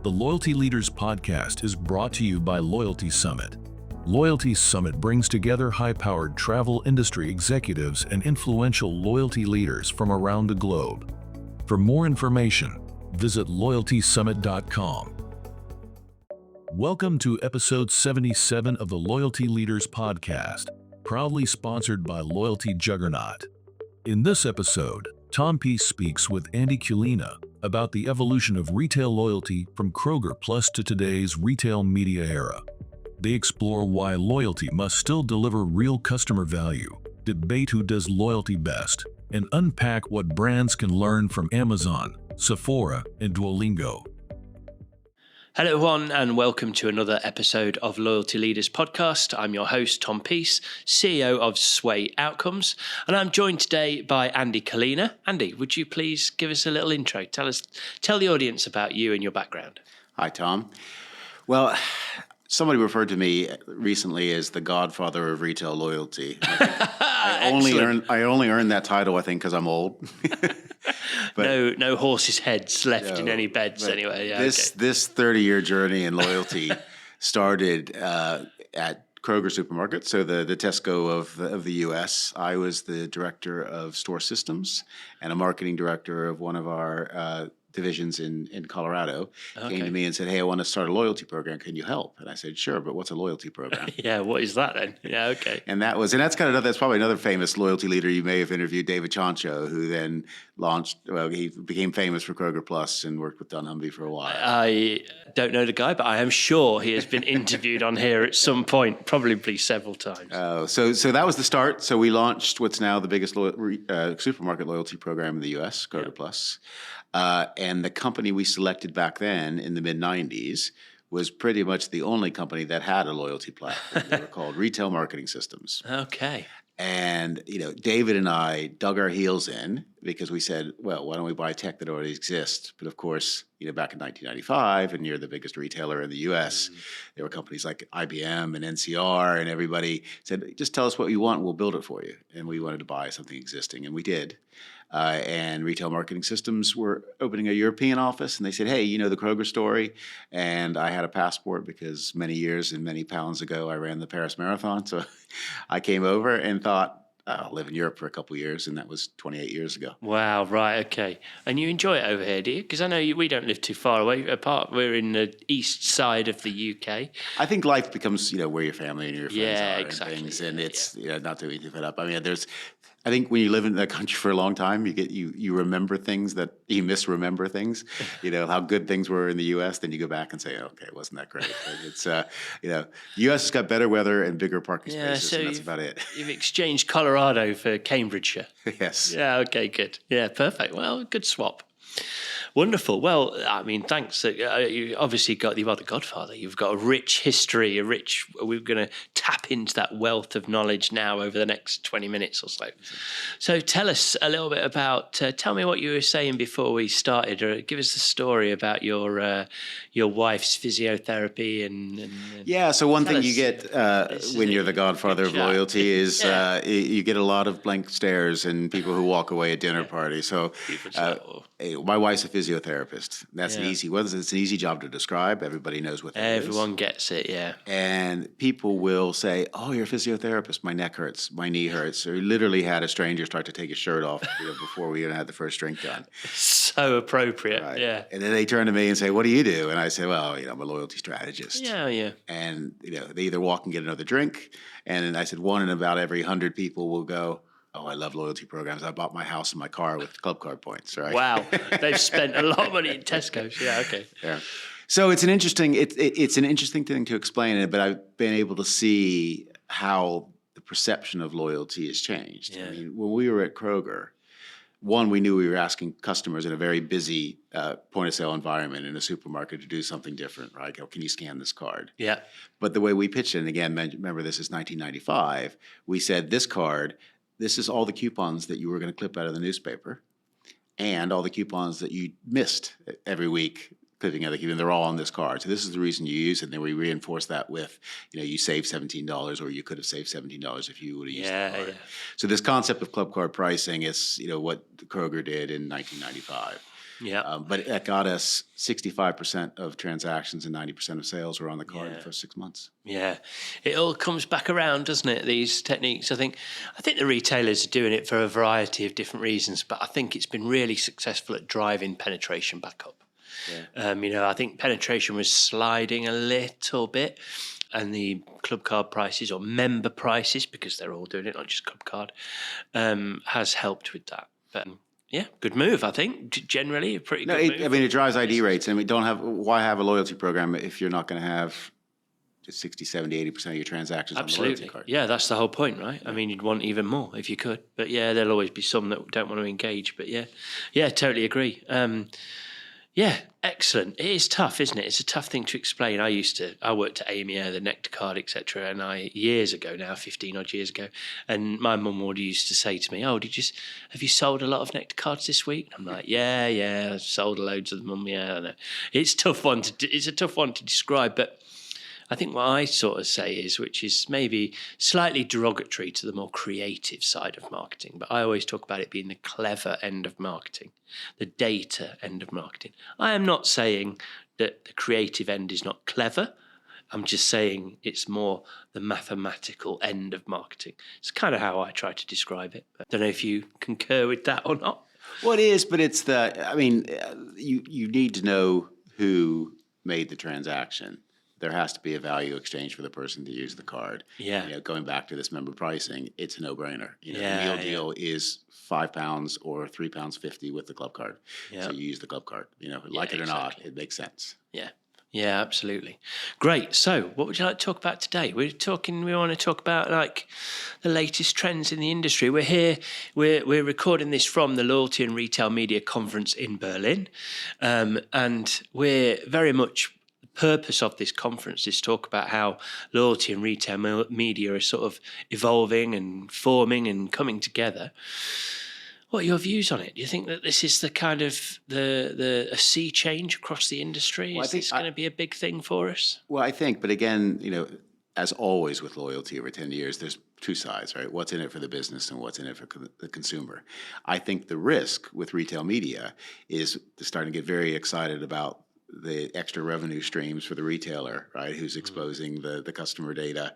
The Loyalty Leaders podcast is brought to you by Loyalty Summit. Loyalty Summit brings together high-powered travel industry executives and influential loyalty leaders from around the globe. For more information, visit loyaltysummit.com. Welcome to episode 77 of the Loyalty Leaders podcast, proudly sponsored by Loyalty Juggernaut. In this episode, Tom Peace speaks with Andy Kulina about the evolution of retail loyalty from Kroger Plus to today's retail media era. They explore why loyalty must still deliver real customer value, debate who does loyalty best, and unpack what brands can learn from Amazon, Sephora, and Duolingo. Hello everyone and welcome to another episode of Loyalty Leaders Podcast. I'm your host Tom Peace, CEO of Sway Outcomes, and I'm joined today by Andy Kulina. Andy, would you please give us a little intro? Tell the audience about you and your background. Hi, Tom. Well, somebody referred to me recently as the godfather of retail loyalty. I only earned that title, I think, because I'm old. But no horses' heads left in any beds anyway. Yeah, this 30-year journey in loyalty started at Kroger Supermarket, so the Tesco of the U.S. I was the director of store systems and a marketing director of one of our divisions in Colorado. Came to me and said, "Hey, I want to start a loyalty program. Can you help?" And I said, "Sure, but what's a loyalty program?" Yeah, what is that then? Yeah, okay. And that's probably another famous loyalty leader you may have interviewed, David Chancho, who then he became famous for Kroger Plus and worked with dunnhumby for a while. I don't know the guy, but I am sure he has been interviewed on here at some point, probably several times. So that was the start. So we launched what's now the biggest supermarket loyalty program in the U.S., Kroger Plus. And the company we selected back then in the mid-'90s was pretty much the only company that had a loyalty platform. They were called Retail Marketing Systems. Okay. And, David and I dug our heels in because we said, well, why don't we buy tech that already exists? But of course, back in 1995, and you're the biggest retailer in the U.S., there were companies like IBM and NCR, and everybody said, just tell us what you want, and we'll build it for you. And we wanted to buy something existing, and we did. And Retail Marketing Systems were opening a European office, and they said, hey, the Kroger story? And I had a passport because many years and many pounds ago, I ran the Paris Marathon. So I came over and thought, I'll live in Europe for a couple of years, and that was 28 years ago. Wow, right, okay. And you enjoy it over here, do you? Because I know we don't live too far away apart. We're in the east side of the UK. I think life becomes, where your family and your friends are exactly. and things, and it's not to be too fed up. I mean, I think when you live in that country for a long time, you remember things that you misremember things. How good things were in the U.S. Then you go back and say, okay, wasn't that great? But it's the U.S. has got better weather and bigger parking spaces, so and that's about it. You've exchanged Colorado for Cambridgeshire. Yes. Yeah. Okay. Good. Yeah. Perfect. Well, good swap. Wonderful. Well, I mean, thanks. You obviously you are the godfather. You've got a rich history, we're going to tap into that wealth of knowledge now over the next 20 minutes or so. So tell us a little bit tell me what you were saying before we started, or give us the story about your wife's physiotherapy and yeah. So one thing you get when you're the godfather of loyalty is you get a lot of blank stares and people who walk away at dinner parties. So my wife's a physiotherapist. That's it's an easy job to describe. Everybody knows what that is. Everyone gets it, yeah. And people will say, "Oh, you're a physiotherapist. My neck hurts. My knee hurts." Or we literally had a stranger start to take his shirt off before we even had the first drink done. So appropriate, right. Yeah. And then they turn to me and say, "What do you do?" And I say, "Well, I'm a loyalty strategist." Yeah. And they either walk and get another drink, and I said one in about every 100 people will go, "Oh, I love loyalty programs. I bought my house and my car with club card points." Right? Wow, they've spent a lot of money in Tesco's. Yeah, okay. Yeah. So it's an interesting thing to explain, but I've been able to see how the perception of loyalty has changed. Yeah. I mean, when we were at Kroger, one, we knew we were asking customers in a very busy point of sale environment in a supermarket to do something different, right? Can you scan this card? Yeah. But the way we pitched it, and again, remember this is 1995, we said this card. This is all the coupons that you were going to clip out of the newspaper and all the coupons that you missed every week clipping out of the coupon. They're all on this card. So this is the reason you use it. And then we reinforce that with, you save $17 or you could have saved $17 if you would have used the card. Yeah. So this concept of club card pricing is, what Kroger did in 1995. Yeah. But that got us 65% of transactions and 90% of sales were on the card in Yeah. the first 6 months. Yeah, it all comes back around, doesn't it? These techniques. I think the retailers are doing it for a variety of different reasons, but I think it's been really successful at driving penetration back up. Yeah. I think penetration was sliding a little bit, and the club card prices or member prices, because they're all doing it, not just club card, has helped with that. But yeah, good move. I think generally a pretty No, good move. it drives ID rates, and we don't have. Why have a loyalty program if you're not going to have 60, 70, 80% of your transactions on the loyalty Absolutely. card? Yeah, that's the whole point, right? I mean, you'd want even more if you could. But yeah, there'll always be some that don't want to engage. But yeah, totally agree. Yeah, excellent. It is tough, isn't it? It's a tough thing to explain. I worked at AMIA, the Nectar card, etc. And years ago now, 15 odd years ago, and my mum would used to say to me, "Oh, have you sold a lot of Nectar cards this week?" I'm like, "Yeah, I've sold loads of them, Mum. Yeah, I know." It's a tough one to describe, but I think what I sort of say is, which is maybe slightly derogatory to the more creative side of marketing, but I always talk about it being the clever end of marketing, the data end of marketing. I am not saying that the creative end is not clever. I'm just saying it's more the mathematical end of marketing. It's kind of how I try to describe it. I don't know if you concur with that or not. Well, it is, but it's you need to know who made the transaction. There has to be a value exchange for the person to use the card. Yeah. Going back to this member pricing, it's a no-brainer. The Yeah, meal deal is £5 or £3.50 with the club card. Yeah. So you use the club card. Like it or not, it makes sense. Yeah, absolutely. Great. So what would you like to talk about today? We want to talk about like the latest trends in the industry. We're here, we're recording this from the Loyalty and Retail Media Conference in Berlin. And we're very much, the purpose of this conference is to talk about how loyalty and retail media are sort of evolving and forming and coming together. What are your views on it? Do you think that this is the kind of a sea change across the industry? Well, I Is think this going to be a big thing for us? Well, I think, but again, as always with loyalty over 10 years, there's two sides, right? What's in it for the business and what's in it for the consumer. I think the risk with retail media is starting to get very excited about the extra revenue streams for the retailer, right? Who's exposing the customer data,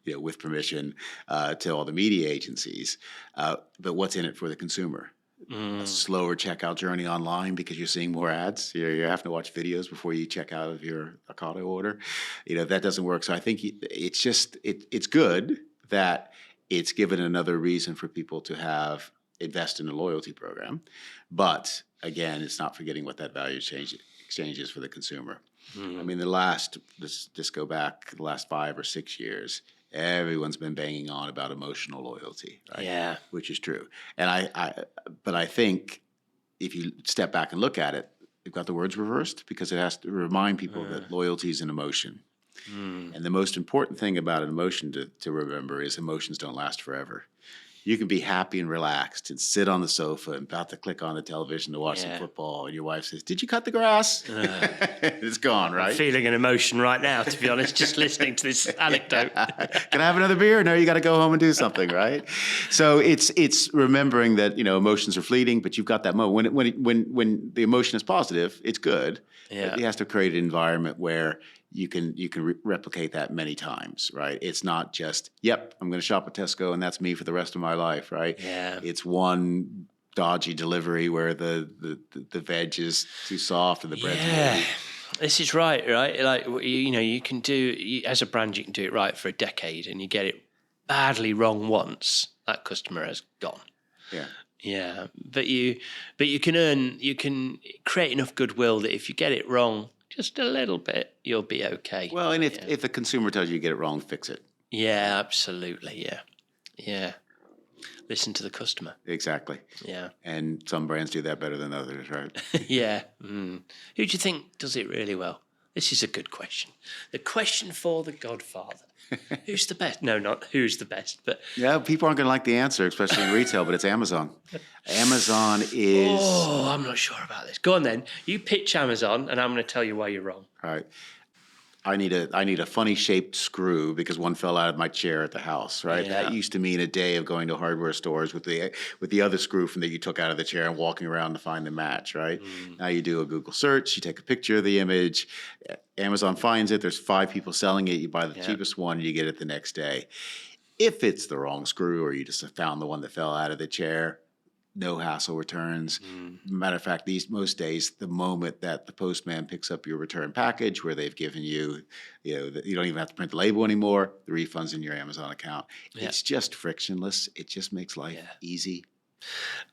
with permission to all the media agencies. But what's in it for the consumer? A slower checkout journey online because you're seeing more ads. You're having to watch videos before you check out of your Ocado order. That doesn't work. So I think it's good that it's given another reason for people to invest in a loyalty program. But again, it's not forgetting what that value exchanges for the consumer. I mean, let's go back the last 5 or 6 years, everyone's been banging on about emotional loyalty, right? Yeah. Which is true. And but I think if you step back and look at it, you've got the words reversed because it has to remind people that loyalty is an emotion. And the most important thing about an emotion to remember is emotions don't last forever. You can be happy and relaxed and sit on the sofa and about to click on the television to watch some football, and your wife says, "Did you cut the grass?" It's gone, right? I'm feeling an emotion right now, to be honest, just listening to this anecdote. Can I have another beer? No, you got to go home and do something, right? So it's remembering that emotions are fleeting, but you've got that moment when the emotion is positive, it's good. Yeah. But you have to create an environment where you can replicate that many times, right? It's not just, yep, I'm going to shop at Tesco and that's me for the rest of my life, right? Yeah. It's one dodgy delivery where the veg is too soft and the bread's moldy. This is right? Like, you can as a brand, you can do it right for a decade, and you get it badly wrong once, that customer has gone. Yeah. Yeah, but you can create enough goodwill that if you get it wrong just a little bit, you'll be okay. Well, and if the consumer tells you get it wrong, fix it. Yeah, absolutely. Yeah. Listen to the customer. Exactly. Yeah. And some brands do that better than others, right? Yeah. Who do you think does it really well? This is a good question. The question for the Godfather. Who's the best? No, not who's the best, but... Yeah, people aren't going to like the answer, especially in retail, but it's Amazon. Amazon is... Oh, I'm not sure about this. Go on then. You pitch Amazon, and I'm going to tell you why you're wrong. All right. I need a funny shaped screw because one fell out of my chair at the house, right? Yeah. That used to mean a day of going to hardware stores with the other screw from that you took out of the chair and walking around to find the match, right? Now you do a Google search, you take a picture of the image, Amazon finds it, there's 5 people selling it, you buy the cheapest one, and you get it the next day. If it's the wrong screw or you just found the one that fell out of the chair, no hassle returns. Matter of fact, most days, the moment that the postman picks up your return package, where they've given you, you don't even have to print the label anymore. The refund's in your Amazon account. Yeah. It's just frictionless. It just makes life easy.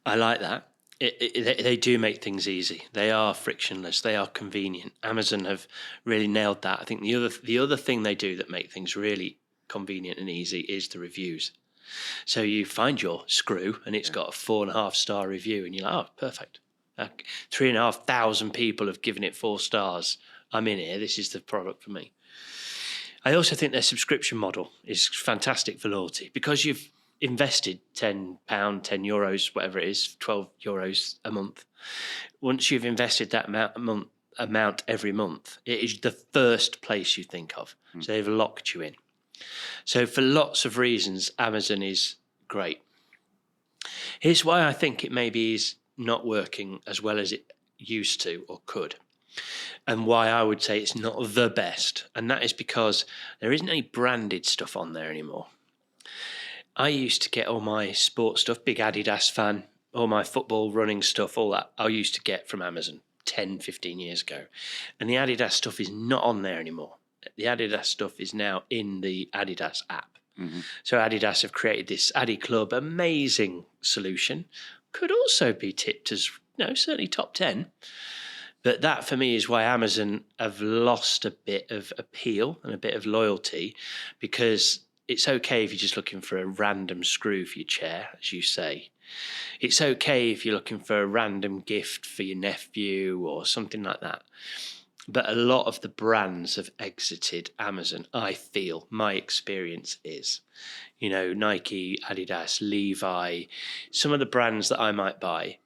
I like that. They do make things easy. They are frictionless. They are convenient. Amazon have really nailed that. I think the other thing they do that make things really convenient and easy is the reviews. So you find your screw and it's got a 4.5-star review, and you're like, oh, perfect. 3,500 people have given it 4 stars. I'm in here. This is the product for me. I also think their subscription model is fantastic for loyalty because you've invested £10, €10, whatever it is, €12 a month. Once you've invested that amount every month, it is the first place you think of. So they've locked you in. So for lots of reasons, Amazon is great. Here's why I think it maybe is not working as well as it used to or could, and why I would say it's not the best. And that is because there isn't any branded stuff on there anymore. I used to get all my sports stuff, big Adidas fan, all my football, running stuff, all that I used to get from Amazon 10, 15 years ago. And the Adidas stuff is not on there anymore. The Adidas stuff is now in the Adidas app. So Adidas have created this Adi Club, amazing solution. Could also be tipped as, certainly top 10. But that for me is why Amazon have lost a bit of appeal and a bit of loyalty, because it's okay if you're just looking for a random screw for your chair, as you say. It's okay if you're looking for a random gift for your nephew or something like that. But a lot of the brands have exited Amazon, I feel. My experience is, Nike, Adidas, Levi, some of the brands that I might buy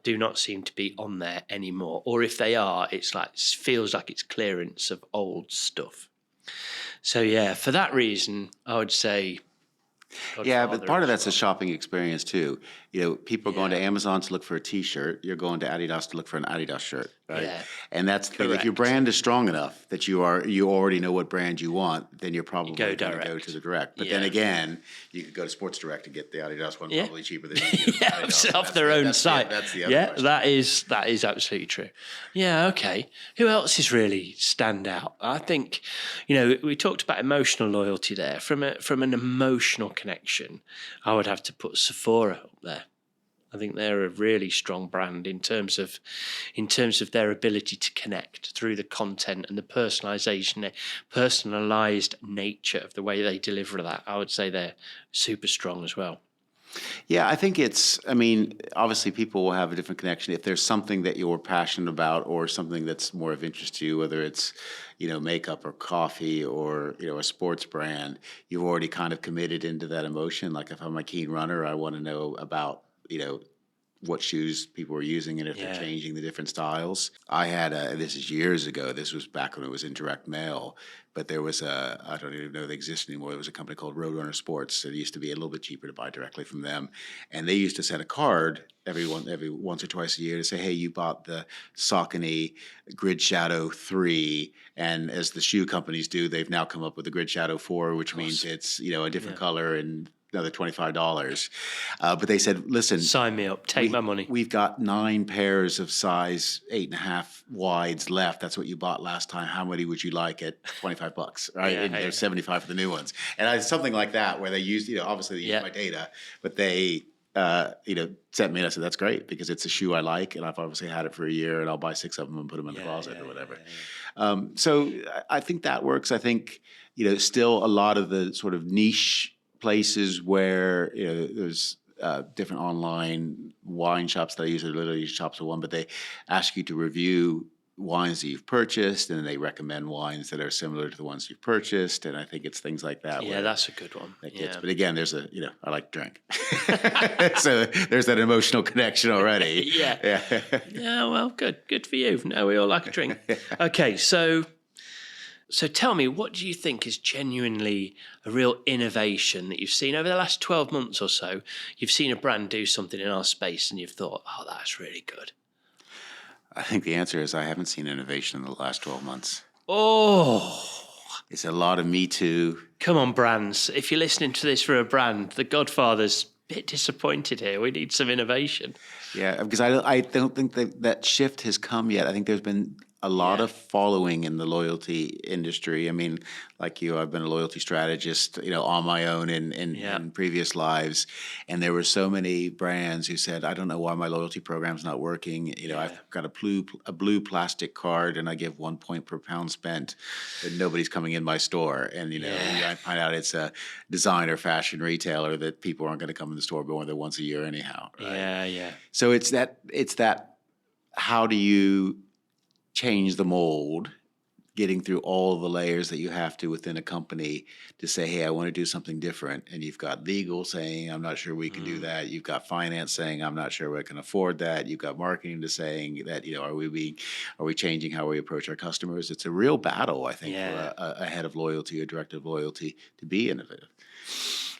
do not seem to be on there anymore. Or if they are, it feels like it's clearance of old stuff. So, for that reason, I would say... Yeah, but part of that's a shopping experience too. People are going to Amazon to look for a T-shirt. You're going to Adidas to look for an Adidas shirt, right? Yeah. And that's the thing. If your brand is strong enough that you already know what brand you want, then you're probably going to go to the direct. But then again, you could go to Sports Direct and get the Adidas one probably cheaper than Adidas. Off their own site. That's the other question. that is absolutely true. Yeah, okay. Who else is really stand out? I think, we talked about emotional loyalty there. From an emotional connection, I would have to put Sephora up there. I think they're a really strong brand in terms of their ability to connect through the content and the personalized nature of the way they deliver that. I would say they're super strong as well. Yeah, I think obviously people will have a different connection. If there's something that you're passionate about or something that's more of interest to you, whether it's, makeup or coffee or, a sports brand, you've already kind of committed into that emotion. Like if I'm a keen runner, I want to know about, what shoes people were using and if they're changing the different styles. I had this is years ago. This was back when it was in direct mail, but there was I don't even know if they exist anymore. There was a company called Roadrunner Sports. It used to be a little bit cheaper to buy directly from them. And they used to send a card every once or twice a year to say, hey, you bought the Saucony Grid Shadow 3. And as the shoe companies do, they've now come up with the Grid Shadow 4, which means it's, a different color and another $25. But they said, listen, sign me up, take my money. We've got 9 pairs of size 8.5 wides left. That's what you bought last time. How many would you like at $25? Right. And there's 75 for the new ones. And something like that, where they used, obviously they used my data, but they, sent me and I said, that's great because it's a shoe I like. And I've obviously had it for a year and I'll buy 6 of them and put them in the closet or whatever. So I think that works. I think, still a lot of the sort of niche places where there's different online wine shops that I use, literally shops for one, but they ask you to review wines that you've purchased, and they recommend wines that are similar to the ones you've purchased, and I think it's things like that. Yeah, that's a good one. But again, there's I like to drink, so there's that emotional connection already. Yeah. Well, good for you. No, we all like a drink. Okay, so So tell me, what do you think is genuinely a real innovation that you've seen over the last 12 months or so? You've seen a brand do something in our space and you've thought, oh, that's really good. I think the answer is I haven't seen innovation in the last 12 months. Oh, It's a lot of Me Too. come on, brands. If you're listening to this for a brand, The Godfather's a bit disappointed here. We need some innovation. Yeah, because I don't think that shift has come yet. I think there's been a lot of following in the loyalty industry. I mean, like you, I've been a loyalty strategist, on my own in previous lives, and there were so many brands who said, "I don't know why my loyalty program's not working. I've got a blue plastic card, and I give 1 point per pound spent, but nobody's coming in my store." And I find out it's a designer fashion retailer that people aren't going to come in the store more than once a year anyhow. Right? Yeah. So it's that. How do you change the mold, getting through all the layers that you have to within a company to say, hey, I want to do something different. And you've got legal saying, I'm not sure we can do that. You've got finance saying, I'm not sure we can afford that. You've got marketing to saying that, are we changing how we approach our customers? It's a real battle, I think, for a head of loyalty or director of loyalty to be innovative.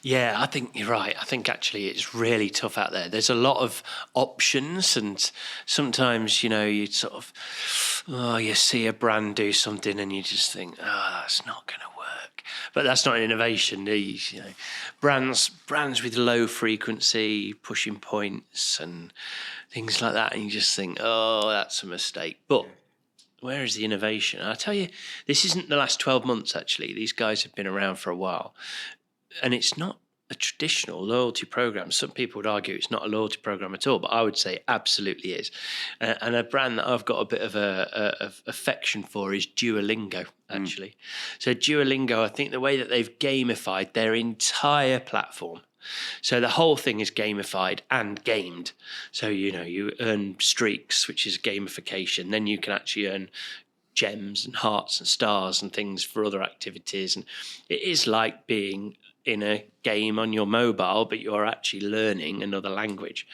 Yeah, I think you're right. I think actually it's really tough out there. There's a lot of options, and sometimes, you sort of, you see a brand do something and you just think, that's not going to work. But that's not innovation. Brands with low frequency, pushing points and things like that. And you just think, that's a mistake. But where is the innovation? I tell you, this isn't the last 12 months, actually. These guys have been around for a while. And it's not a traditional loyalty program. Some people would argue it's not a loyalty program at all, but I would say it absolutely is. And a brand that I've got a bit of a affection for is Duolingo, actually. So Duolingo, I think the way that they've gamified their entire platform. So the whole thing is gamified and gamed. So, you earn streaks, which is gamification. Then you can actually earn gems and hearts and stars and things for other activities. And it is like being in a game on your mobile, but you're actually learning another language.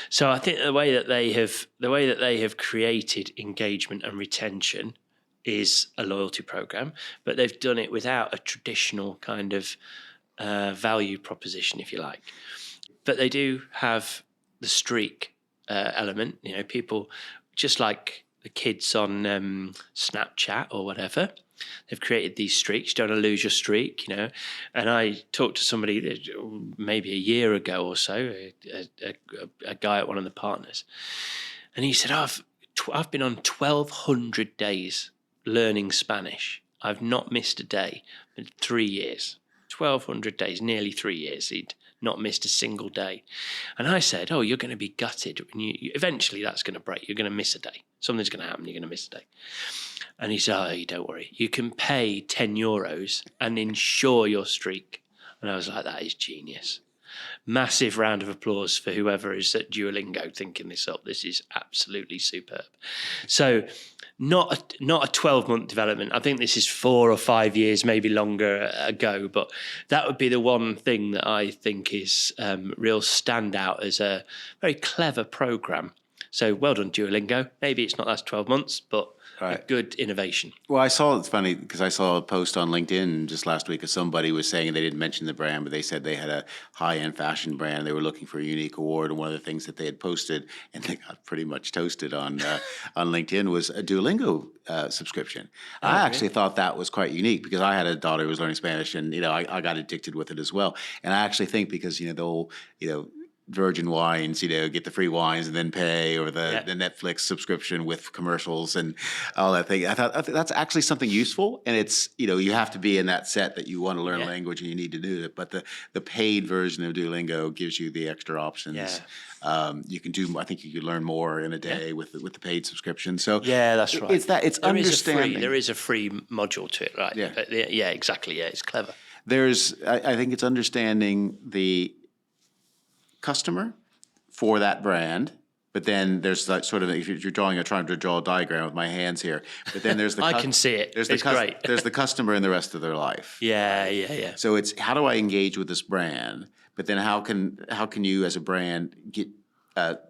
So I think the way that they have created engagement and retention is a loyalty program, but they've done it without a traditional kind of value proposition, if you like. But they do have the streak element. People just like the kids on Snapchat or whatever. They've created these streaks. You don't want to lose your streak, And I talked to somebody maybe a year ago or so, a guy at one of the partners, and he said, I've been on 1,200 days learning Spanish. I've not missed a day in 3 years. 1,200 days, nearly 3 years. He'd not missed a single day. And I said, you're going to be gutted. When you eventually that's going to break. You're going to miss a day. Something's going to happen. You're going to miss a day. And he said, don't worry. You can pay €10 and insure your streak. And I was like, that is genius. Massive round of applause for whoever is at Duolingo thinking this up. This is absolutely superb. So not a 12-month development. I think this is 4 or 5 years, maybe longer ago. But that would be the one thing that I think is real standout as a very clever program. So well done, Duolingo. Maybe it's not last 12 months, but a good innovation. Well, it's funny because I saw a post on LinkedIn just last week of somebody was saying, they didn't mention the brand, but they said they had a high-end fashion brand. They were looking for a unique award. And one of the things that they had posted, and they got pretty much toasted on LinkedIn, was a Duolingo subscription. I actually thought that was quite unique because I had a daughter who was learning Spanish, and, I got addicted with it as well. And I actually think because, the whole, Virgin Wines, get the free wines and then pay, or the Netflix subscription with commercials and all that thing. I thought that's actually something useful, and it's you have to be in that set that you want to learn a language and you need to do it. But the paid version of Duolingo gives you the extra options. Yeah. You can do. I think you could learn more in a day with the paid subscription. So that's right. It's understanding. There is a free module to it, right? Yeah. But exactly. Yeah, it's clever. I think it's understanding the customer for that brand, but then there's that sort of, if you're trying to draw a diagram with my hands here, but then there's the I can see it. It's great. There's the customer in the rest of their life. Yeah. So it's, how do I engage with this brand? But then how can you as a brand get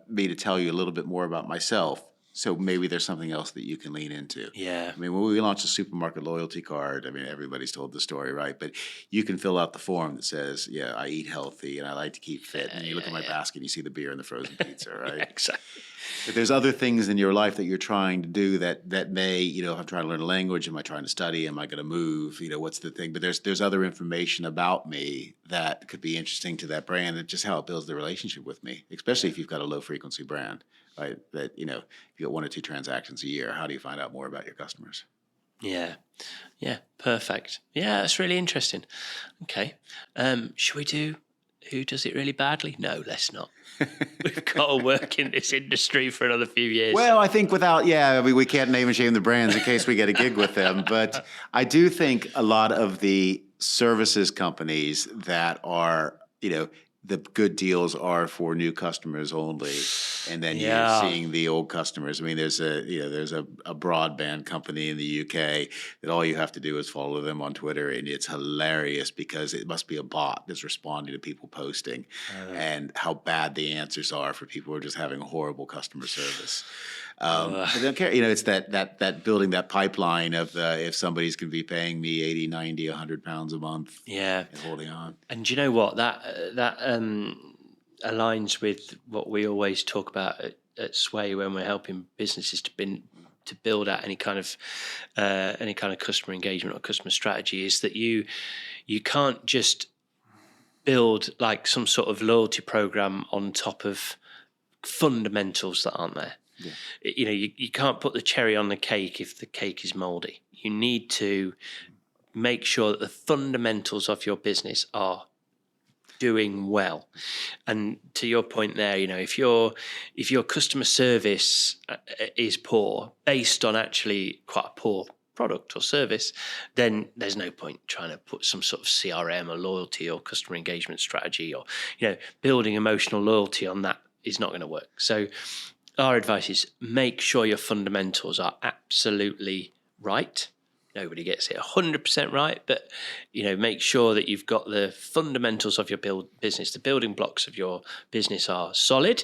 me to tell you a little bit more about myself, So maybe there's something else that you can lean into. Yeah. I mean, when we launched a supermarket loyalty card, I mean, everybody's told the story, right? But you can fill out the form that says, yeah, I eat healthy and I like to keep fit. And you look at my basket, you see the beer and the frozen pizza, right? Exactly. But there's other things in your life that you're trying to do that may, if I'm trying to learn a language, am I trying to study? Am I going to move? What's the thing? But there's other information about me that could be interesting to that brand and just how it builds the relationship with me, especially if you've got a low frequency brand, right? That, if you got 1 or 2 transactions a year, how do you find out more about your customers? Yeah. Yeah. Perfect. Yeah. That's really interesting. Okay. Should we do who does it really badly? No, let's not. We've got to work in this industry for another few years. Well, I think we can't name and shame the brands in case we get a gig with them. But I do think a lot of the services companies that are, the good deals are for new customers only, and then you're seeing the old customers. I mean, there's a broadband company in the UK that all you have to do is follow them on Twitter, and it's hilarious because it must be a bot that's responding to people posting, and how bad the answers are for people who are just having horrible customer service. They don't care. It's that building that pipeline of if somebody's going to be paying me 80, 90, 100 pounds a month, and holding on. And do you know what? That aligns with what we always talk about at Sway when we're helping businesses to build out any kind of customer engagement or customer strategy. Is that you can't just build like some sort of loyalty program on top of fundamentals that aren't there. Yeah. You can't put the cherry on the cake if the cake is moldy. You need to make sure that the fundamentals of your business are doing well. And to your point there, if your customer service is poor based on actually quite a poor product or service, then there's no point trying to put some sort of CRM or loyalty or customer engagement strategy or building emotional loyalty on that is not going to work. So our advice is make sure your fundamentals are absolutely right. Nobody gets it 100% right, but make sure that you've got the fundamentals of your business, the building blocks of your business are solid,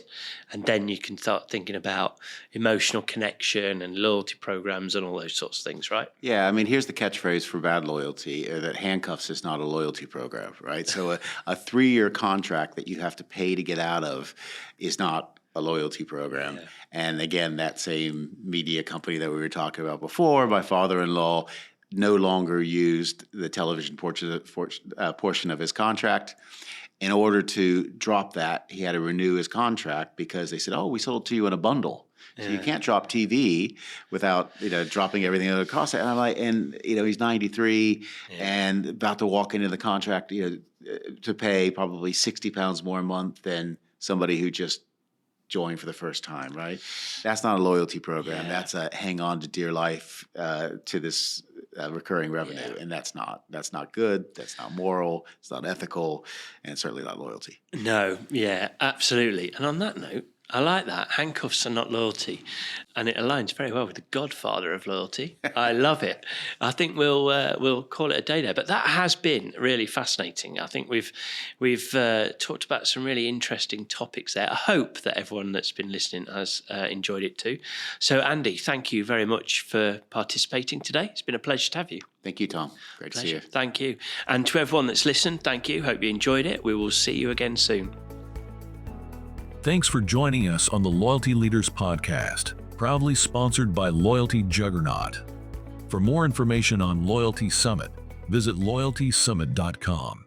and then you can start thinking about emotional connection and loyalty programs and all those sorts of things, right? Yeah, I mean, here's the catchphrase for bad loyalty: that handcuffs is not a loyalty program, right? So a 3-year contract that you have to pay to get out of is not a loyalty program. Yeah. And again, that same media company that we were talking about before, my father-in-law no longer used the television portion of his contract. In order to drop that, he had to renew his contract because they said, we sold it to you in a bundle. So you can't drop TV without dropping everything at a cost. And I'm like, he's 93 and about to walk into the contract, to pay probably £60 more a month than somebody who just join for the first time, right? That's not a loyalty program. That's a hang on to dear life to this recurring revenue, and that's not good. That's not moral. It's not ethical, and certainly not loyalty. No, yeah, absolutely. And on that note, I like that. Handcuffs are not loyalty, and it aligns very well with the godfather of loyalty. I love it. I think we'll call it a day there. But that has been really fascinating. I think we've talked about some really interesting topics there. I hope that everyone that's been listening has enjoyed it too. So, Andy, thank you very much for participating today. It's been a pleasure to have you. Thank you, Tom. Great to see you. Thank you. And to everyone that's listened, thank you. Hope you enjoyed it. We will see you again soon. Thanks for joining us on the Loyalty Leaders Podcast, proudly sponsored by Loyalty Juggernaut. For more information on Loyalty Summit, visit loyaltysummit.com.